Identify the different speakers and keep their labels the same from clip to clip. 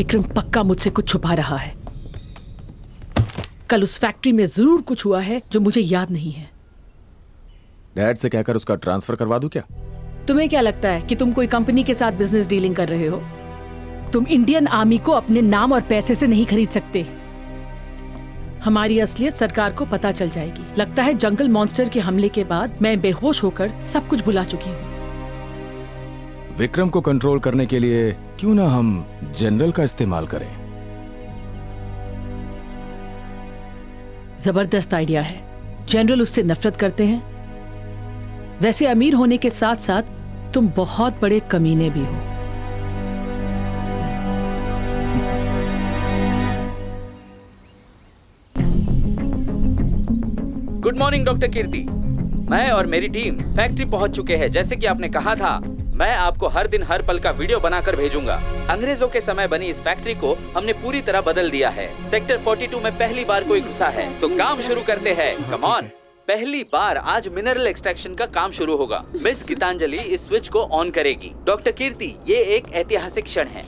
Speaker 1: विक्रम पक्का मुझसे कुछ छुपा रहा है। कल उस फैक्ट्री में जरूर कुछ हुआ है जो मुझे याद नहीं है।
Speaker 2: डैड से कहकर उसका ट्रांसफर करवा दूं क्या?
Speaker 1: तुम्हें क्या लगता है कि तुम कोई कंपनी के साथ बिजनेस डीलिंग कर रहे हो? तुम इंडियन आर्मी को अपने नाम और पैसे से नहीं खरीद सकते। हमारी असलियत सरकार को पता चल जाएगी। लगता है जंगल मॉन्स्टर के हमले के बाद मैं बेहोश होकर सब कुछ भुला चुकी हूँ।
Speaker 2: विक्रम को कंट्रोल करने के लिए क्यों ना हम जनरल का इस्तेमाल करें?
Speaker 1: जबरदस्त आइडिया है। जनरल उससे नफरत करते हैं। वैसे अमीर होने के साथ साथ तुम बहुत बड़े कमीने भी हो।
Speaker 3: गुड मॉर्निंग डॉक्टर कीर्ति। मैं और मेरी टीम फैक्ट्री पहुंच चुके हैं। जैसे कि आपने कहा था, मैं आपको हर दिन हर पल का वीडियो बनाकर भेजूंगा। अंग्रेजों के समय बनी इस फैक्ट्री को हमने पूरी तरह बदल दिया है। सेक्टर 42 में पहली बार कोई घुसा है, तो काम शुरू करते हैं। Come on. पहली बार आज मिनरल एक्सट्रैक्शन का काम शुरू होगा। मिस गीतांजलि इस स्विच को ऑन करेगी। डॉक्टर कीर्ति, ये एक ऐतिहासिक क्षण है।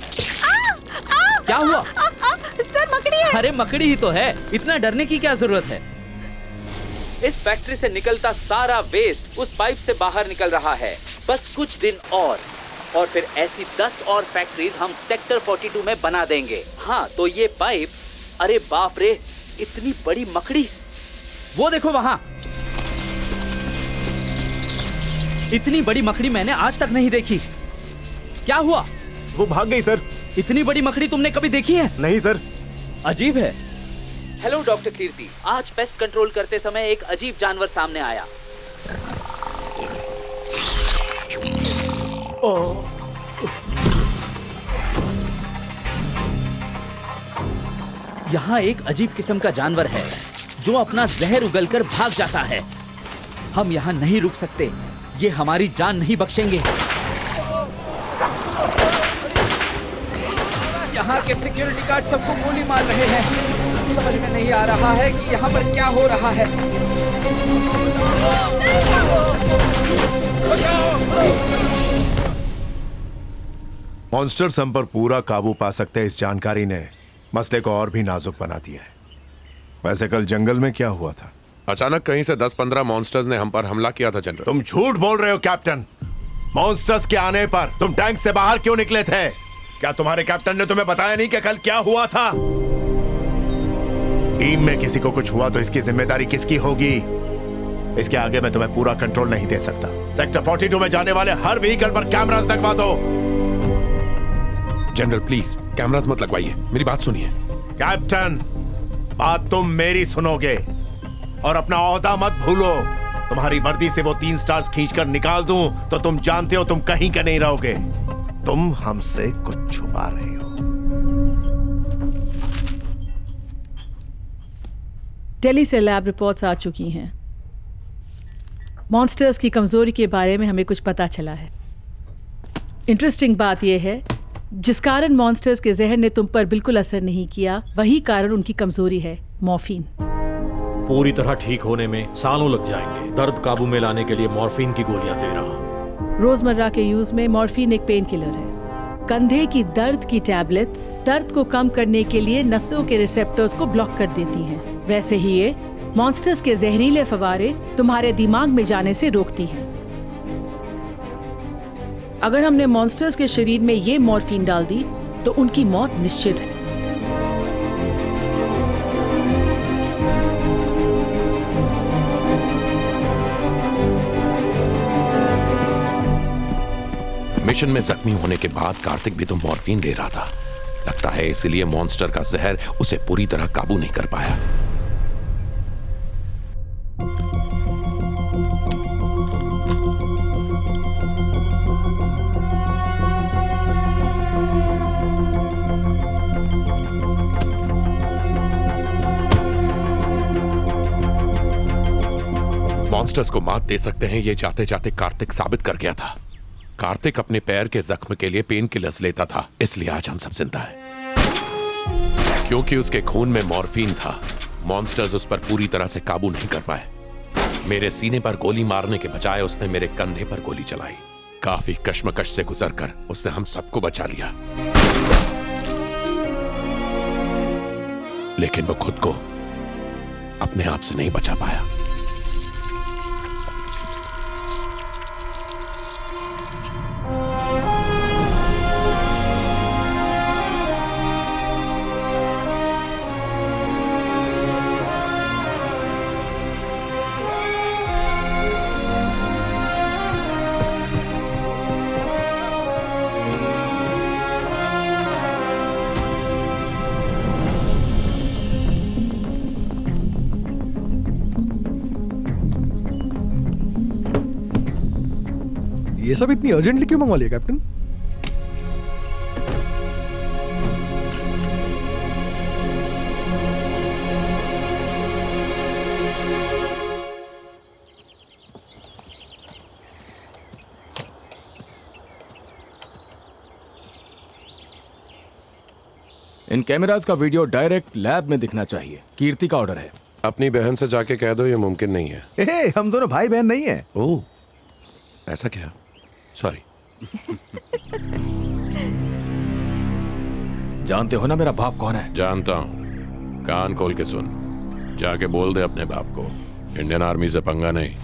Speaker 4: क्या हुआ?
Speaker 5: सर मकड़ी है।
Speaker 4: अरे मकड़ी ही तो है, इतना डरने की क्या जरूरत है?
Speaker 3: इस फैक्ट्री से निकलता सारा वेस्ट उस पाइप से बाहर निकल रहा है। बस कुछ दिन और फिर ऐसी 10 और फैक्ट्रीज हम सेक्टर 42 में बना देंगे। हाँ, तो ये पाइप, अरे बाप रे, इतनी बड़ी मकड़ी।
Speaker 4: वो देखो वहाँ, इतनी बड़ी मकड़ी मैंने आज तक नहीं देखी। क्या हुआ?
Speaker 6: वो भाग गई सर।
Speaker 4: इतनी बड़ी मकड़ी तुमने कभी देखी है?
Speaker 6: नहीं सर।
Speaker 4: अजीब है।
Speaker 3: हेलो डॉक्टर कीर्ति, आज पेस्ट कंट्रोल करते समय एक अजीब जानवर सामने आया।
Speaker 4: यहाँ एक अजीब किस्म का जानवर है जो अपना जहर उगलकर भाग जाता है। हम यहाँ नहीं रुक सकते, ये हमारी जान नहीं बख्शेंगे। यहाँ के सिक्योरिटी गार्ड सबको गोली मार रहे हैं। समझ में नहीं आ रहा है कि यहाँ पर क्या हो रहा है।
Speaker 7: मॉन्स्टर्स हम पर पूरा काबू पा सकते हैं, इस जानकारी ने मसले को और भी नाजुक बना दिया है। वैसे कल जंगल में क्या हुआ था?
Speaker 8: अचानक कहीं से 10-15 मॉन्स्टर्स ने हम पर हमला किया था जनरल।
Speaker 7: तुम झूठ बोल रहे हो कैप्टन। मॉन्स्टर्स के आने पर तुम टैंक से बाहर क्यों निकले थे? क्या तुम्हारे कैप्टन ने तुम्हें बताया नहीं कि कल क्या हुआ था? टीम में किसी को कुछ हुआ तो इसकी जिम्मेदारी किसकी होगी? इसके आगे मैं तुम्हें पूरा कंट्रोल नहीं दे सकता। सेक्टर 42 में जाने वाले हर व्हीकल पर कैमरास लगवा दो।
Speaker 8: जनरल प्लीज कैमरास मत लगवाइए, मेरी बात सुनिए।
Speaker 7: कैप्टन, बात तुम मेरी सुनोगे और अपना ओहदा मत भूलो। तुम्हारी वर्दी से वो 3 स्टार्स खींचकर निकाल दूं तो तुम जानते हो तुम कहीं का नहीं रहोगे। तुम हमसे कुछ छुपा रहे हो।
Speaker 1: दिल्ली से लैब रिपोर्ट्स आ चुकी हैं। मॉन्स्टर्स की कमजोरी के बारे में हमें कुछ पता चला है। इंटरेस्टिंग बात यह है, जिस कारण मॉन्स्टर्स के जहर ने तुम पर बिल्कुल असर नहीं किया, वही कारण उनकी कमजोरी है, मॉर्फिन।
Speaker 6: पूरी तरह ठीक होने में सालों लग जाएंगे। दर्द काबू में लाने के लिए मॉर्फिन की गोलियां दे रहा हूं।
Speaker 1: रोजमर्रा के यूज में मॉर्फिन एक पेन किलर है। कंधे की दर्द की टैबलेट्स दर्द को कम करने के लिए नसों के रिसेप्टर्स को ब्लॉक कर देती हैं। वैसे ही ये मॉन्स्टर्स के जहरीले फवारे तुम्हारे दिमाग में जाने से रोकती हैं। अगर हमने मॉन्स्टर्स के शरीर में ये मॉर्फिन डाल दी तो उनकी मौत निश्चित है।
Speaker 8: मिशन में जख्मी होने के बाद कार्तिक भी तो मॉर्फिन ले रहा था। लगता है इसलिए मॉन्स्टर का जहर उसे पूरी तरह काबू नहीं कर पाया। मॉन्स्टर्स को मात दे सकते हैं, ये जाते जाते कार्तिक साबित कर गया था। कार्तिक अपने पैर के जख्म के लिए पेन किलर्स लेता था, इसलिए आज हम सब जिंदा हैं। क्योंकि उसके खून में मॉर्फिन था, मॉन्स्टर्स उस पर पूरी तरह से काबू नहीं कर पाए। मेरे सीने पर गोली मारने के बजाय उसने मेरे कंधे पर गोली चलाई। काफी कश्मकश से गुजरकर उसने हम सबको बचा लिया। लेकिन वो खुद को अपने आप से नहीं बचा पाया।
Speaker 9: ये सब इतनी अर्जेंटली क्यों मंगवा लिया कैप्टन?
Speaker 2: इन कैमरास का वीडियो डायरेक्ट लैब में दिखना चाहिए। कीर्ति का ऑर्डर है।
Speaker 8: अपनी बहन से जाके कह दो ये मुमकिन नहीं है।
Speaker 9: ए, हम दोनों भाई बहन नहीं है।
Speaker 8: ओह, ऐसा क्या? सॉरी।
Speaker 2: जानते हो ना मेरा बाप कौन है?
Speaker 8: जानता हूं, कान खोल के सुन। जाके बोल दे अपने बाप को इंडियन आर्मी से पंगा नहीं।